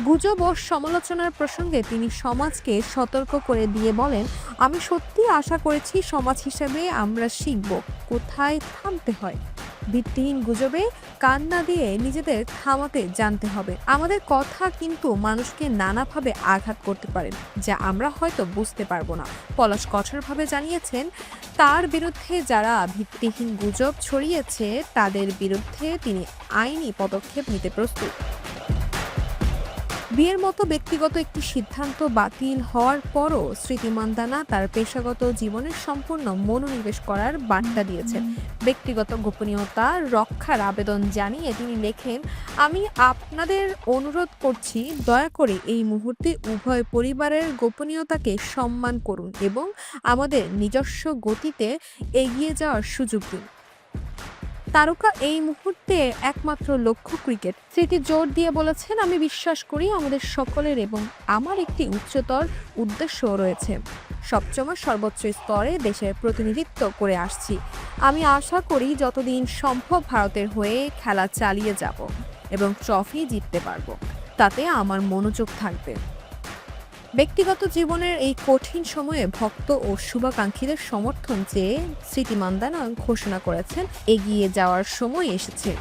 গুজব ও সমালোচনার প্রসঙ্গে তিনি সমাজকে সতর্ক করে দিয়ে বলেন, আমি সত্যি আশা করেছি সমাজ হিসেবে আমরা শিখব কোথায় থামতে হয়। ভিত্তিহীন গুজবে কান না দিয়ে নিজেদের থামাতে জানতে হবে। আমাদের কথা কিন্তু মানুষকে নানাভাবে আঘাত করতে পারে, যা আমরা হয়তো বুঝতে পারবো না। পলাশ কঠোরভাবে জানিয়েছেন, তার বিরুদ্ধে যারা ভিত্তিহীন গুজব ছড়িয়েছে তাদের বিরুদ্ধে তিনি আইনি পদক্ষেপ নিতে প্রস্তুত। বিয়ের মতো ব্যক্তিগত একটি সিদ্ধান্ত বাতিল হওয়ার পরও স্মৃতি মান্দানা তার পেশাগত জীবনে সম্পূর্ণ মনোনিবেশ করার বার্তা দিয়েছেন। ব্যক্তিগত গোপনীয়তা রক্ষার আবেদন জানিয়ে তিনি লেখেন, আমি আপনাদের অনুরোধ করছি, দয়া করে এই মুহূর্তে উভয় পরিবারের গোপনীয়তাকে সম্মান করুন এবং আমাদের নিজস্ব গতিতে এগিয়ে যাওয়ার সুযোগ দিন। তারকা এই মুহূর্তে একমাত্র লক্ষ্য ক্রিকেট। স্মৃতি জোর দিয়ে বলেছেন, আমি বিশ্বাস করি আমাদের সকলের এবং আমার একটি উচ্চতর উদ্দেশ্যও রয়েছে। সবসময় সর্বোচ্চ স্তরে দেশের প্রতিনিধিত্ব করে আসছি। আমি আশা করি যতদিন সম্ভব ভারতের হয়ে খেলা চালিয়ে যাব এবং ট্রফি জিততে পারবো। তাতে আমার মনোযোগ থাকবে। ব্যক্তিগত জীবনের এই কঠিন সময়ে ভক্ত ও শুভাকাঙ্ক্ষীদের সমর্থন চেয়ে স্মৃতি মান্দানা ঘোষণা করেছেন, এগিয়ে যাওয়ার সময় এসেছে।